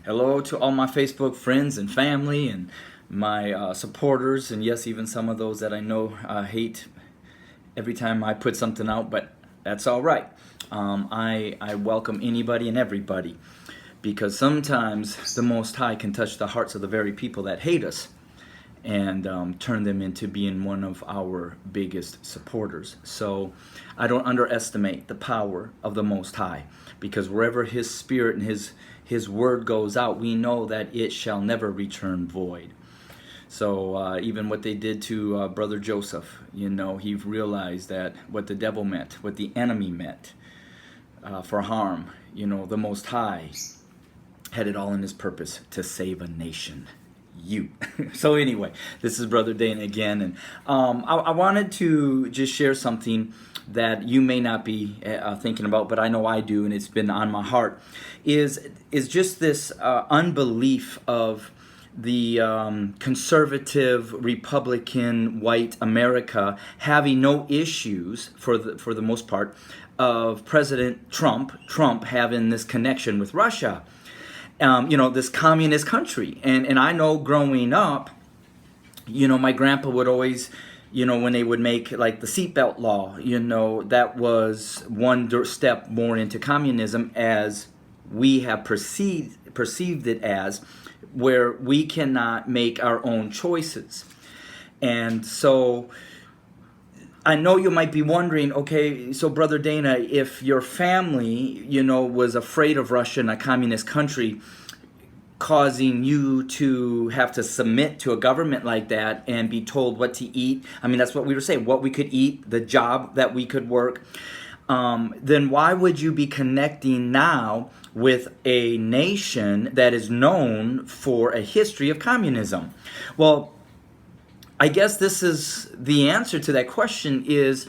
Hello to all my Facebook friends and family and my supporters, and yes, even some of those that I know hate every time I put something out, but that's all right. I welcome anybody and everybody because sometimes the Most High can touch the hearts of the very people that hate us and turn them into being one of our biggest supporters. So I don't underestimate the power of the Most High, because wherever His Spirit and His word goes out, we know that it shall never return void. So even what they did to Brother Joseph, he realized that what the devil meant, what the enemy meant for harm, the Most High had it all in His purpose to save a nation. You. So anyway, this is Brother Dana again, and I wanted to just share something that you may not be thinking about, but I know I do, and it's been on my heart, is just this unbelief of the conservative Republican white America having no issues for the most part of President Trump having this connection with Russia. This communist country. And I know growing up, my grandpa would always, when they would make like the seatbelt law, that was one step more into communism, as we have perceived it as, where we cannot make our own choices. And so I know you might be wondering, okay, so Brother Dana, if your family, was afraid of Russia and a communist country, causing you to have to submit to a government like that and be told what to eat, I mean, that's what we were saying, what we could eat, the job that we could work, then why would you be connecting now with a nation that is known for a history of communism? Well, I guess this is the answer to that question is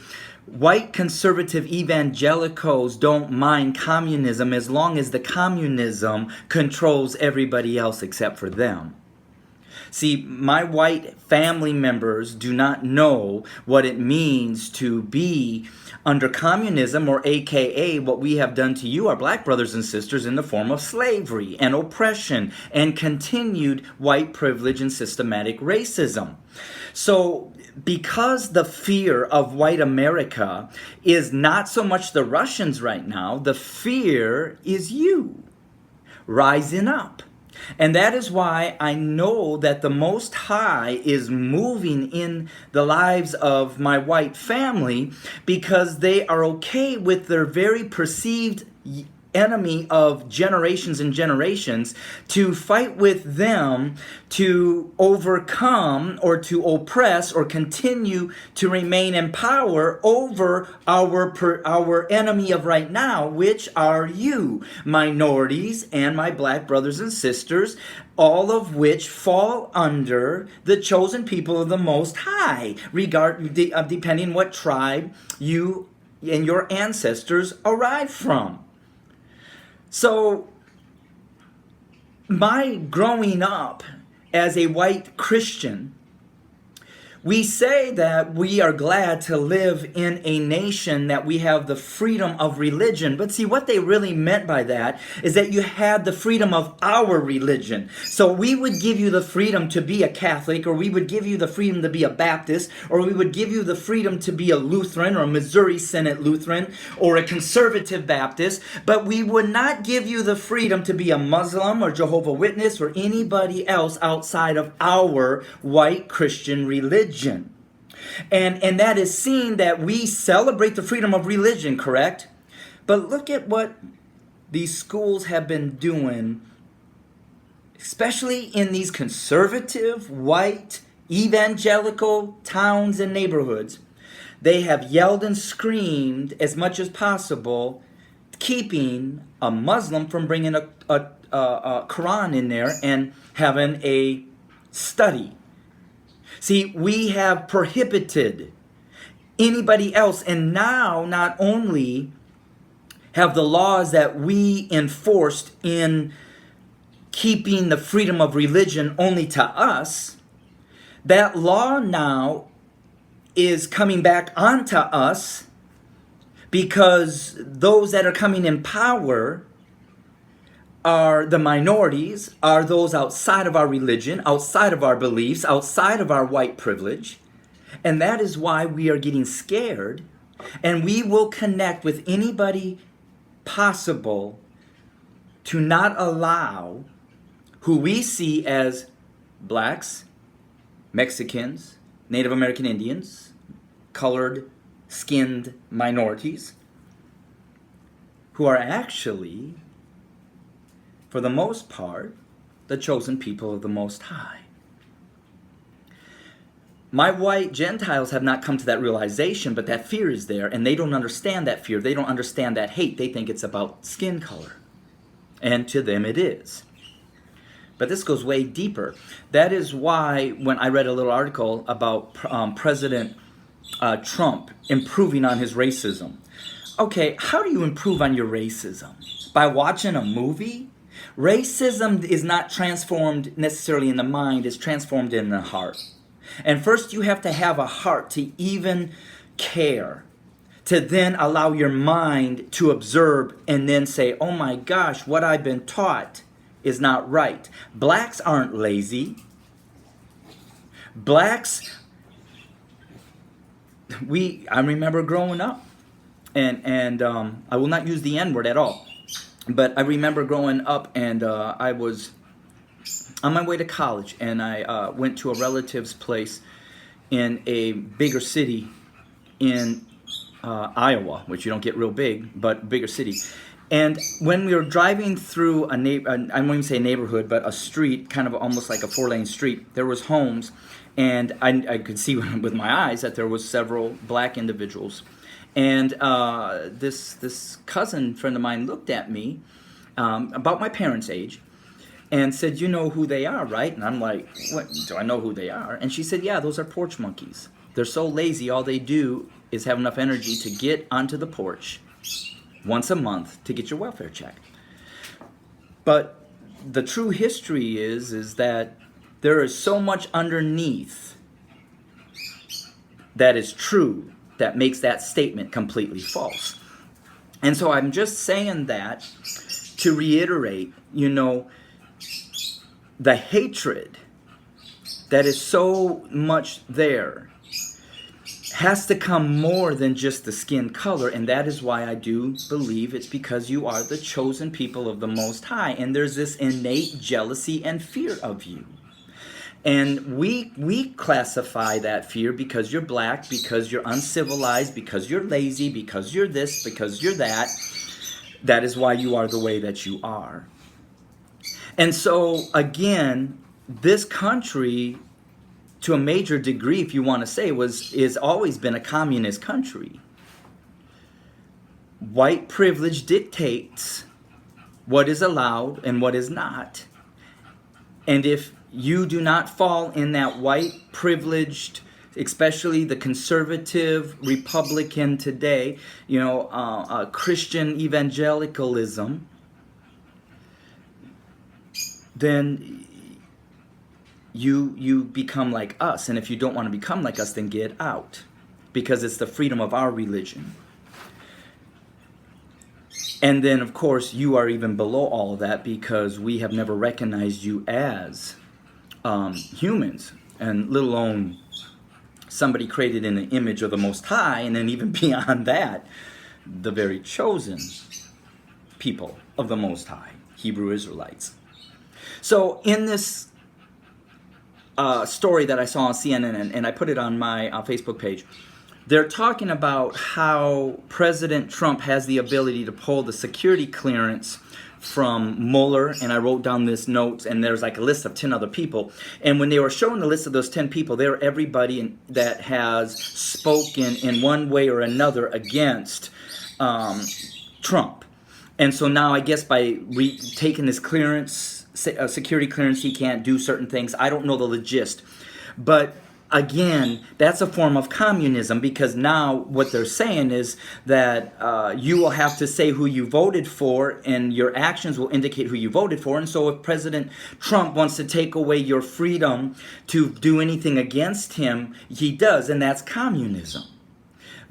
white conservative evangelicals don't mind communism as long as the communism controls everybody else except for them. See, my white family members do not know what it means to be under communism, or AKA what we have done to you, our black brothers and sisters, in the form of slavery and oppression and continued white privilege and systematic racism. So because the fear of white America is not so much the Russians right now, the fear is you rising up. And that is why I know that the Most High is moving in the lives of my white family, because they are okay with their very perceived enemy of generations and generations to fight with them to overcome or to oppress or continue to remain in power over our enemy of right now, which are you, minorities and my black brothers and sisters, all of which fall under the chosen people of the Most High, depending what tribe you and your ancestors arrived from. So, my growing up as a white Christian, we say that we are glad to live in a nation that we have the freedom of religion. But see, what they really meant by that is that you had the freedom of our religion. So we would give you the freedom to be a Catholic, or we would give you the freedom to be a Baptist, or we would give you the freedom to be a Lutheran or a Missouri Synod Lutheran or a conservative Baptist, but we would not give you the freedom to be a Muslim or Jehovah's Witness or anybody else outside of our white Christian religion. And that is seen that we celebrate the freedom of religion, correct? But look at what these schools have been doing, especially in these conservative, white, evangelical towns and neighborhoods. They have yelled and screamed as much as possible, keeping a Muslim from bringing a Quran in there and having a study. See, we have prohibited anybody else, and now not only have the laws that we enforced in keeping the freedom of religion only to us, that law now is coming back onto us, because those that are coming in power are the minorities, are those outside of our religion, outside of our beliefs, outside of our white privilege. And that is why we are getting scared, and we will connect with anybody possible to not allow who we see as blacks, Mexicans, Native American Indians, colored, skinned minorities, who are actually, for the most part, the chosen people of the Most High. My white Gentiles have not come to that realization, but that fear is there, and they don't understand that fear. They don't understand that hate. They think it's about skin color. And to them it is. But this goes way deeper. That is why when I read a little article about President Trump improving on his racism. Okay, how do you improve on your racism? By watching a movie? Racism is not transformed necessarily in the mind, it's transformed in the heart. And first you have to have a heart to even care, to then allow your mind to observe and then say, oh my gosh, what I've been taught is not right. Blacks aren't lazy. Blacks, I remember growing up, and I will not use the N-word at all, but I remember growing up, and I was on my way to college, and I went to a relative's place in a bigger city in Iowa, which you don't get real big, but bigger city. And when we were driving through I won't even say a neighborhood, but a street, kind of almost like a 4-lane street, there was homes, and I could see with my eyes that there was several black individuals. And this cousin friend of mine looked at me, about my parents' age, and said, you know who they are, right? And I'm like, what, do I know who they are? And she said, yeah, those are porch monkeys. They're so lazy, all they do is have enough energy to get onto the porch once a month to get your welfare check. But the true history is that there is so much underneath that is true that makes that statement completely false. And so I'm just saying that to reiterate, the hatred that is so much there has to come more than just the skin color, and that is why I do believe it's because you are the chosen people of the Most High, and there's this innate jealousy and fear of you. And we classify that fear because you're black, because you're uncivilized, because you're lazy, because you're this, because you're that. That is why you are the way that you are. And so, again, this country, to a major degree, if you want to say, is always been a communist country. White privilege dictates what is allowed and what is not. And if you do not fall in that white privileged, especially the conservative Republican today, Christian evangelicalism, then you become like us. And if you don't want to become like us, then get out, because it's the freedom of our religion. And then, of course, you are even below all of that, because we have never recognized you as humans, and let alone somebody created in the image of the Most High, and then even beyond that, the very chosen people of the Most High, Hebrew Israelites. So in this story that I saw on CNN, and I put it on my Facebook page, they're talking about how President Trump has the ability to pull the security clearance from Mueller, and I wrote down this notes, and there's like a list of 10 other people. And when they were showing the list of those 10 people, they were everybody that has spoken in one way or another against Trump. And so now I guess by taking this clearance, security clearance, he can't do certain things. I don't know the logist. But again, that's a form of communism, because now what they're saying is that you will have to say who you voted for, and your actions will indicate who you voted for. And so if President Trump wants to take away your freedom to do anything against him, he does, and that's communism.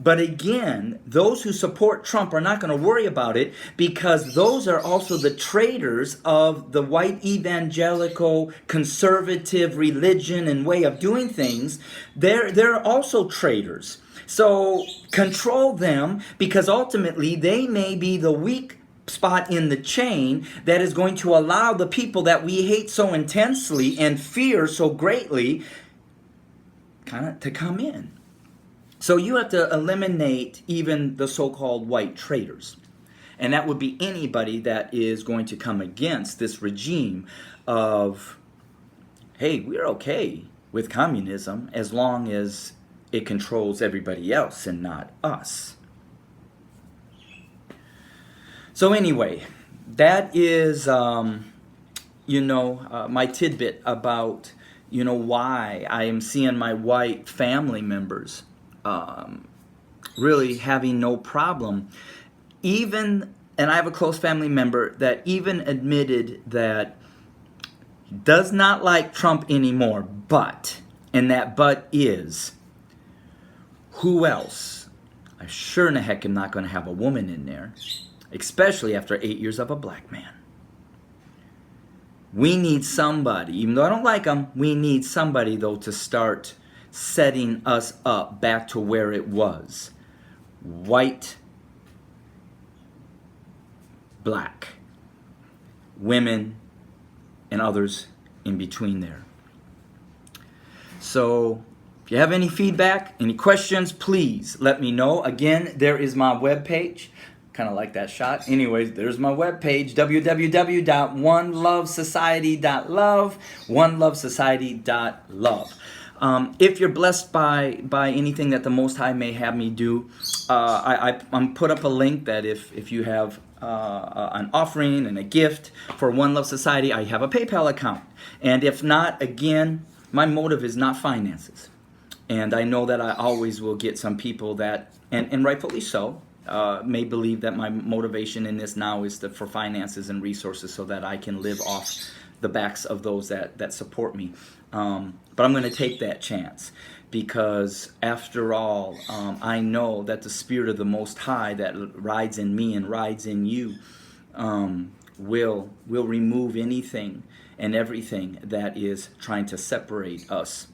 But again, those who support Trump are not going to worry about it, because those are also the traitors of the white evangelical conservative religion and way of doing things. They're also traitors. So control them, because ultimately they may be the weak spot in the chain that is going to allow the people that we hate so intensely and fear so greatly kind of to come in. So you have to eliminate even the so-called white traitors. And that would be anybody that is going to come against this regime of, hey, we're okay with communism as long as it controls everybody else and not us. So anyway, that is, my tidbit about, why I am seeing my white family members really having no problem. And I have a close family member that even admitted that he does not like Trump anymore, and that but is, who else? I sure in the heck am not going to have a woman in there, especially after 8 years of a black man. We need somebody, even though I don't like them, we need somebody, though, to start setting us up back to where it was. White, black, women, and others in between there. So, if you have any feedback, any questions, please let me know. Again, there is my webpage. Kind of like that shot. Anyways, there's my webpage, www.onelovesociety.love, onelovesociety.love. If you're blessed by anything that the Most High may have me do, I'm put up a link that if you have an offering and a gift for One Love Society, I have a PayPal account. And if not, again, my motive is not finances. And I know that I always will get some people that, and rightfully so, may believe that my motivation in this now is for finances and resources so that I can live off the backs of those that support me. But I'm going to take that chance, because after all, I know that the Spirit of the Most High that rides in me and rides in you will remove anything and everything that is trying to separate us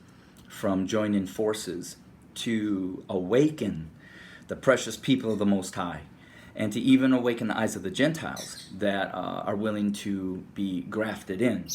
from joining forces to awaken the precious people of the Most High, and to even awaken the eyes of the Gentiles that are willing to be grafted in.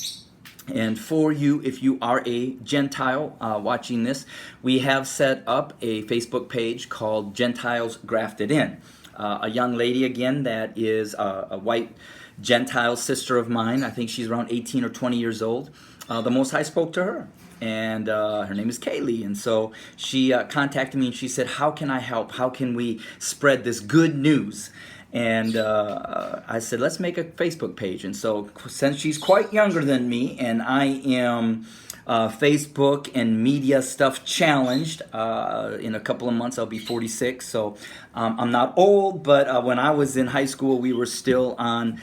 And for you, if you are a Gentile watching this, we have set up a Facebook page called Gentiles Grafted In. A young lady, again, that is a white Gentile sister of mine. I think she's around 18 or 20 years old. The Most High spoke to her. And her name is Kaylee. And so she contacted me and she said, how can I help? How can we spread this good news? And I said, let's make a Facebook page. And so since she's quite younger than me, and I am Facebook and media stuff challenged, in a couple of months I'll be 46. So I'm not old, but when I was in high school, we were still on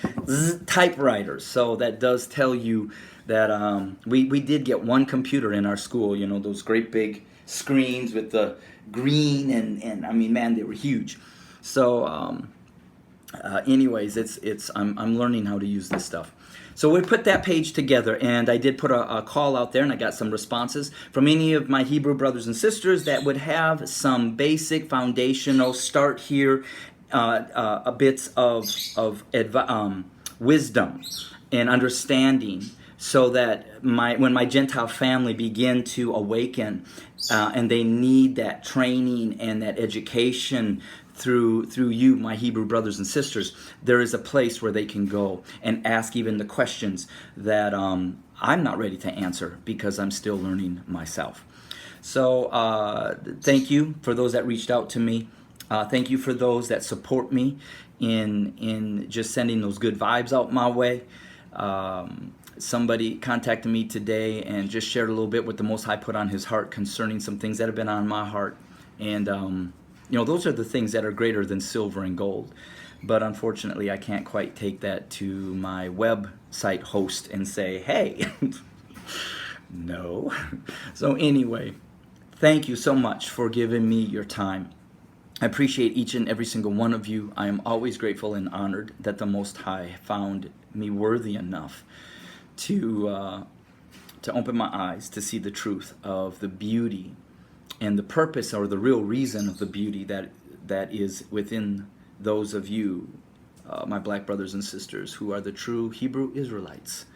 typewriters. So that does tell you that we did get one computer in our school, those great big screens with the green, and I mean, man, they were huge. So anyways, I'm learning how to use this stuff. So we put that page together, and I did put a call out there, and I got some responses from any of my Hebrew brothers and sisters that would have some basic foundational start here, bits of wisdom and understanding, so that when my Gentile family begin to awaken, and they need that training and that education through you, my Hebrew brothers and sisters, there is a place where they can go and ask even the questions that I'm not ready to answer, because I'm still learning myself. So thank you for those that reached out to me. Thank you for those that support me in just sending those good vibes out my way. Somebody contacted me today and just shared a little bit what the Most High put on his heart concerning some things that have been on my heart. And, those are the things that are greater than silver and gold. But unfortunately, I can't quite take that to my website host and say, hey, no. So anyway, thank you so much for giving me your time. I appreciate each and every single one of you. I am always grateful and honored that the Most High found me worthy enough to open my eyes to see the truth of the beauty and the purpose, or the real reason of the beauty that is within those of you, my black brothers and sisters, who are the true Hebrew Israelites.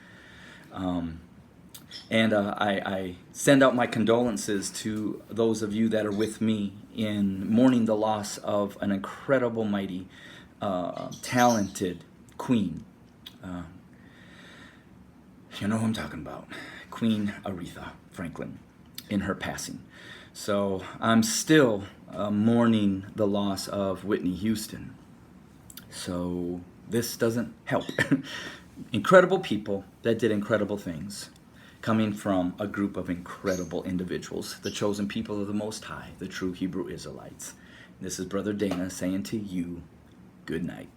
I send out my condolences to those of you that are with me in mourning the loss of an incredible, mighty, talented queen. You know who I'm talking about. Queen Aretha Franklin, in her passing. So I'm still mourning the loss of Whitney Houston. So this doesn't help. Incredible people that did incredible things, coming from a group of incredible individuals, the chosen people of the Most High, the true Hebrew Israelites. This is Brother Dana saying to you, good night.